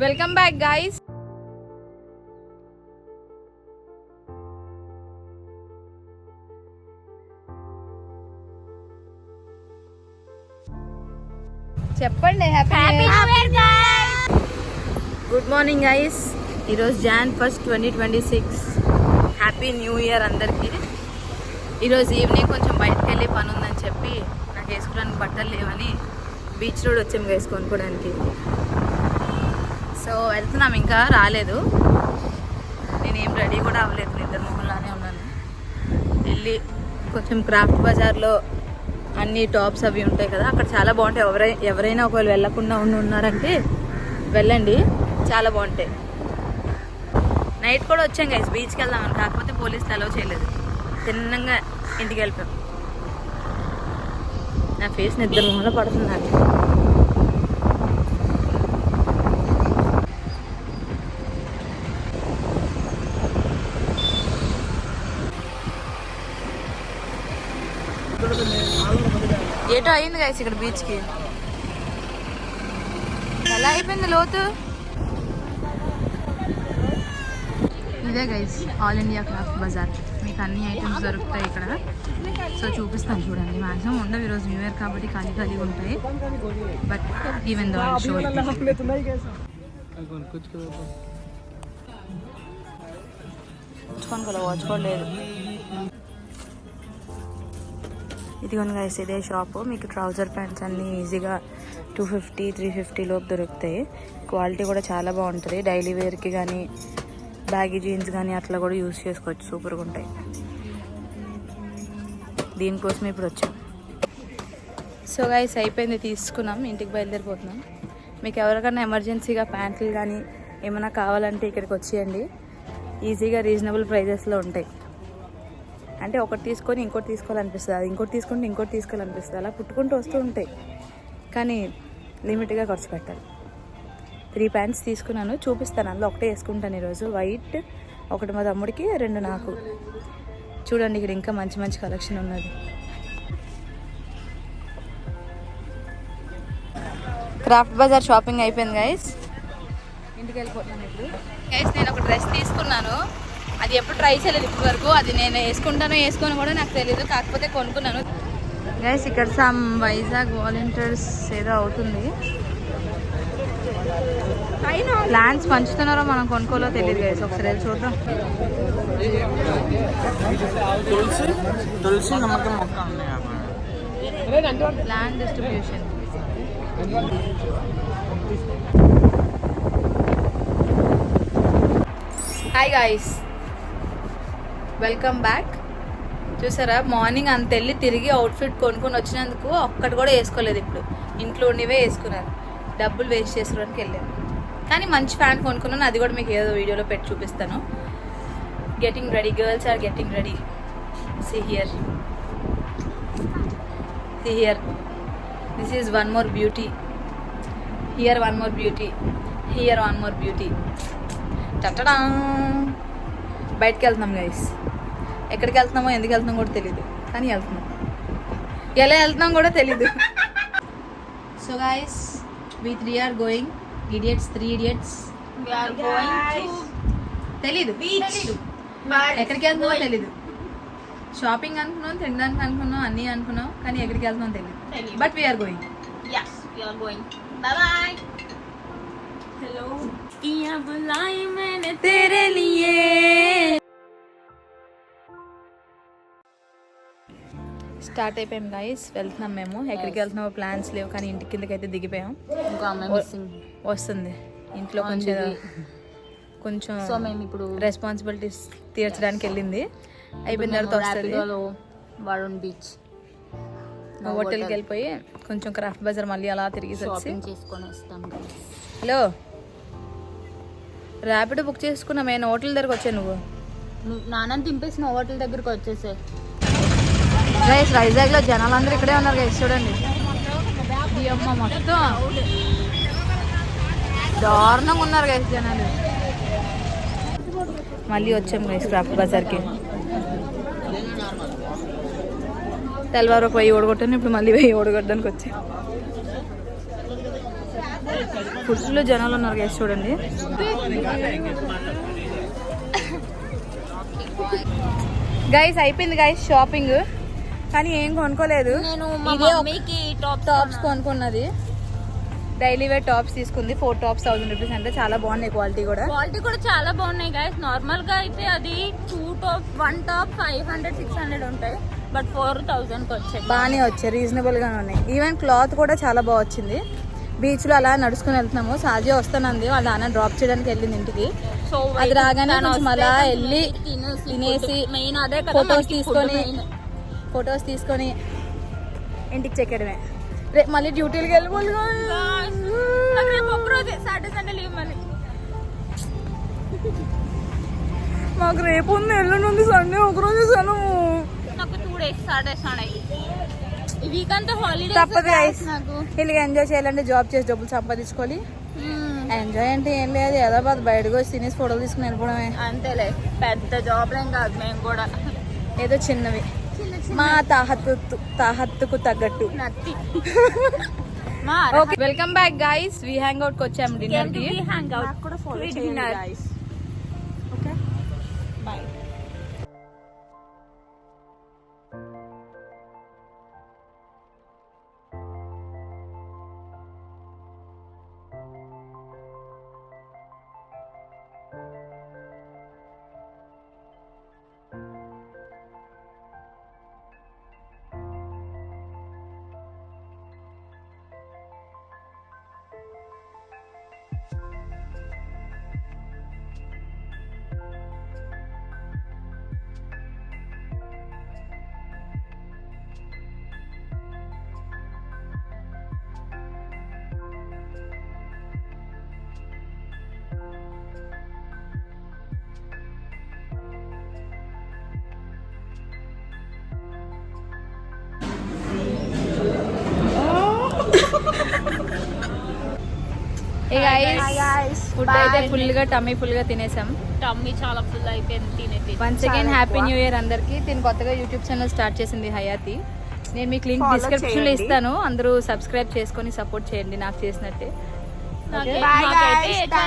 Welcome back guys. చెప్పండి. Good morning guys. ఈరోజు Jan 1, 2026. Happy new year అందరికీ. ఈరోజు ఈవినింగ్ కొంచెం బయటకు వెళ్ళి పని ఉందని చెప్పి నాకు వేసుకోవడానికి బట్టలు లేవని బీచ్ రోడ్ వచ్చాము గైస్ కొనుక్కోవడానికి. సో వెళ్తున్నాం, ఇంకా రాలేదు. నేనేం రెడీ కూడా అవ్వలేదు, నిద్ర మొహంలానే ఉన్నాను. వెళ్ళి కొంచెం క్రాఫ్ట్ బజార్లో అన్ని టాప్స్ అవి ఉంటాయి కదా, అక్కడ చాలా బాగుంటాయి. ఎవరైనా ఒకవేళ వెళ్ళకుండా ఉన్నారంటే వెళ్ళండి, చాలా బాగుంటాయి. నైట్ కూడా వచ్చాం గైస్ బీచ్కి వెళ్దామని, కాకపోతే పోలీసులు అలౌ చేయలేదు. తిన్నంగా ఇంటికి వెళ్ళిపోయాం. నా ఫేస్ నిద్ర మొహంలో పడుతుంది నాకు. ఏటో అయింది గైస్ ఇక్కడ బీచ్కి. ఎలా అయిపోయింది లోతు. ఇదే guys all India craft bazaar. మీకు అన్ని ఐటమ్స్ దొరుకుతాయి ఇక్కడ. సో చూపిస్తాను చూడండి. మ్యాక్సిమం ఉండవు, ఈరోజు న్యూ ఇయర్ కాబట్టి ఖాళీగా ఉంటాయి. బట్ ఈవెన్ దో షో వాచుకోలేదు. ఇదిగోండి గైస్, ఇదే షాపు. మీకు ట్రౌజర్ ప్యాంట్స్ అన్నీ ఈజీగా 250, 350 లోపు దొరుకుతాయి. క్వాలిటీ కూడా చాలా బాగుంటుంది. డైలీ వేర్కి కానీ బ్యాగీ జీన్స్ కానీ అట్లా కూడా యూస్ చేసుకోవచ్చు, సూపర్గా ఉంటాయి. దీనికోసం ఇప్పుడు వచ్చాం. సో గైస్ అయిపోయింది, తీసుకున్నాం, ఇంటికి బయలుదేరిపోతున్నాం. మీకు ఎవరికైనా ఎమర్జెన్సీగా ప్యాంట్లు కానీ ఏమైనా కావాలంటే ఇక్కడికి వచ్చేయండి. ఈజీగా రీజనబుల్ ప్రైజెస్లో ఉంటాయి. అంటే ఒకటి తీసుకొని ఇంకోటి తీసుకోవాలనిపిస్తుంది, అది ఇంకోటి తీసుకుంటే ఇంకోటి తీసుకోవాలనిపిస్తుంది, అలా పుట్టుకుంటూ వస్తూ ఉంటాయి. కానీ లిమిట్గా ఖర్చు పెట్టాలి. 3 ప్యాంట్స్ తీసుకున్నాను, చూపిస్తాను. అందులో ఒకటే వేసుకుంటాను ఈరోజు. వైట్ ఒకటి మా తమ్ముడికి, 2 నాకు. చూడండి ఇక్కడ ఇంకా మంచి మంచి కలెక్షన్ ఉన్నది. క్రాఫ్ట్ బజార్ షాపింగ్ అయిపోయింది గైస్. ఇంటికి వెళ్ళిపోతున్నాను ఇప్పుడు. గైస్ నేను ఒక డ్రెస్ తీసుకున్నాను, అది ఎప్పుడు ట్రై చేయలేదు ఇప్పటి వరకు. అది నేను వేసుకొని కూడా నాకు తెలియదు, కాకపోతే కొనుక్కున్నాను గైస్. ఇక్కడ సమ్ వైజాగ్ వాలంటీర్స్ ఏదో అవుతుంది. ప్లాన్స్ పంచుతున్నారో మనం కొనుక్కోలో తెలియదు గైస్. ఒకసారి వెళ్ళి చూద్దాం. Plan distribution. Hi guys, welcome back. చూసారా, మార్నింగ్ అంత వెళ్ళి తిరిగి అవుట్ఫిట్ కొనుక్కొని వచ్చినందుకు ఒక్కటి కూడా వేసుకోలేదు. ఇప్పుడు ఇంట్లో ఉండివే వేసుకున్నాను. డబ్బులు వేస్ట్ చేసుకోవడానికి వెళ్ళాను. కానీ మంచి ఫ్యాన్ కొనుక్కున్నాను, అది కూడా మీకు ఏదో వీడియోలో పెట్టి చూపిస్తాను. Getting ready, girls are getting ready. See here, see here. This is one more beauty. Here one more beauty, here one more beauty. టటడా. బయటకు వెళ్తున్నాం గైస్. ఎక్కడికి వెళ్తున్నామో ఎందుకు వెళ్తున్నాం కూడా తెలీదు, కానీ వెళ్తున్నాం. ఎలా వెళ్తున్నాం కూడా తెలీదు. So guys, we 3 are going. Idiots, 3 idiots. We are going to తెలీదు, ఎక్కడికి వెళ్తున్నామో తెలీదు. షాపింగ్ అనుకున్నాం, తినడానికి అనుకున్నాం, అన్నీ అనుకున్నాం, కానీ ఎక్కడికి వెళ్తున్నాం తెలీదు. But we are going. Yes, we are going. Bye bye. Hello. किया बुलाई मैंने तेरे लिए. స్టార్ట్ అయిపోయాం గైస్, వెళ్తున్నాం మేము. ఎక్కడికి వెళ్తున్నామో ప్లాన్స్ లేవు, కానీ ఇంటి కిందకి అయితే దిగిపోయాం. వస్తుంది ఇంట్లో కొంచెం సో మేము ఇప్పుడు రెస్పాన్సిబిలిటీస్ తీర్చడానికి వెళ్ళింది. అయిపోయిన తర్వాత వస్తుంది. వరుణ్ బీచ్ హోటల్కి వెళ్ళిపోయి కొంచెం క్రాఫ్ట్ బజార్ మళ్ళీ అలా తిరిగి చేసుకొని వస్తాం. హలో, ర్యాపిడో బుక్ చేసుకున్నా. నేను హోటల్ దగ్గరకు వచ్చాను. నువ్వు నాన్న దింపేసిన హోటల్ దగ్గరకు వచ్చేసే. గైస్ వైజాగ్లో జనాలందరూ ఇక్కడే ఉన్నారు గైస్, చూడండి. ఈ అమ్మ మొత్తం దారుణంగా ఉన్నారు గైస్ జనాలు. మళ్ళీ వచ్చాం గైస్ క్రాఫ్ట్ బజార్కి. తెల్లవారు ఒక 1000 ఓడగొట్టాను, ఇప్పుడు మళ్ళీ 1000 ఓడగొట్టడానికి వచ్చాను. ఫుల్ జనాలు ఉన్నారు గైస్ చూడండి. గైస్ అయిపోయింది గైస్ షాపింగ్, కానీ ఏం కొనుక్కోలేదు. నేను మా ఇదే మమ్మీకి టాప్స్ కొనుక్కున్నది. డైలీ వేర్ టాప్స్ తీసుకుంది. 4 టాప్స్ 1000 రూపీస్ అంటే చాలా బాగున్నాయి. క్వాలిటీ కూడా చాలా బాగున్నాయి గైస్. నార్మల్ గా అయితే అది 2 టాప్ 1 టాప్ 500-600 ఉంటాయి, బట్ 4000కి వచ్చాయి. బాగానే వచ్చాయి, రీజనబుల్ గానే ఉన్నాయి. ఈవెన్ క్లాత్ కూడా చాలా బాగా వచ్చింది. బీచ్ లో అలా నడుచుకుని వెళ్తున్నాము. సాజీ వస్తానంది, వాళ్ళ నాన్న డ్రాప్ చేయడానికి వెళ్ళింది ఇంటికి. సో అది రాగానే కొంచెం అలా వెళ్ళి తినేసి మెయిన్ అదే ఫొటోస్ తీసుకొని ఇంటికి చెక్కడమే. రేపు మళ్ళీ డ్యూటీకి వెళ్ళిపోవాలి. సాటర్డే సండే లీవ్ మళ్ళీ. మాకు రేపు ఉంది, ఎల్లుండి సండే ఒకరోజు సెలవు. నాకు 2 days సాటర్డే సండే. ఈ వీక్ అంతా హాలిడే. తప్పదు గైస్, నాకు వీళ్ళకి ఎంజాయ్ చేయాలంటే జాబ్ చేసి డబ్బులు సంపాదించుకోవాలి. ఎంజాయ్ అంటే ఏం లేదు, హైదరాబాద్ బయటకు వచ్చి తినేసి ఫోటోలు తీసుకుని వెళ్ళిపోవడమే. అంతేలే, పెద్ద జాబ్లేం కాదు మేము కూడా. ఏదో చిన్నవి మా తాహత్తుకు తగ్గట్టు. Okay, welcome back guys. We hang out కి వచ్చాము డిన్నర్ కి. ఫుడ్ అయితే ఫుల్ గా టమ్మీ ఫుల్ గా తినేసాం. టమ్మీ చాలా ఫుల్ అయిపోయింది తినేది. Once again happy new year అందరికి. తిని కొత్తగా యూట్యూబ్ ఛానల్ స్టార్ట్ చేసింది హయాతి. నేను మీకు లింక్ డిస్క్రిప్షన్ లో ఇస్తాను, అందరూ సబ్స్క్రైబ్ చేసుకొని సపోర్ట్ చేయండి నాకు చేసినట్టే.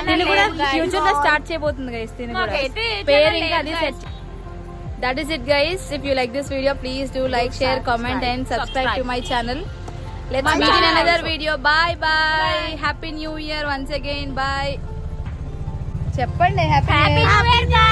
తిని కూడా ఫ్యూచర్ లో స్టార్ట్ చేయబోతుంది గైస్. తిని కూడా పేరు ఇంకా అది set. That is it guys. If you like this video, please do like, share, comment and subscribe to my channel. Let's meet in another video. Bye bye. Happy New Year once again. Bye. Cheppandi happy New Year.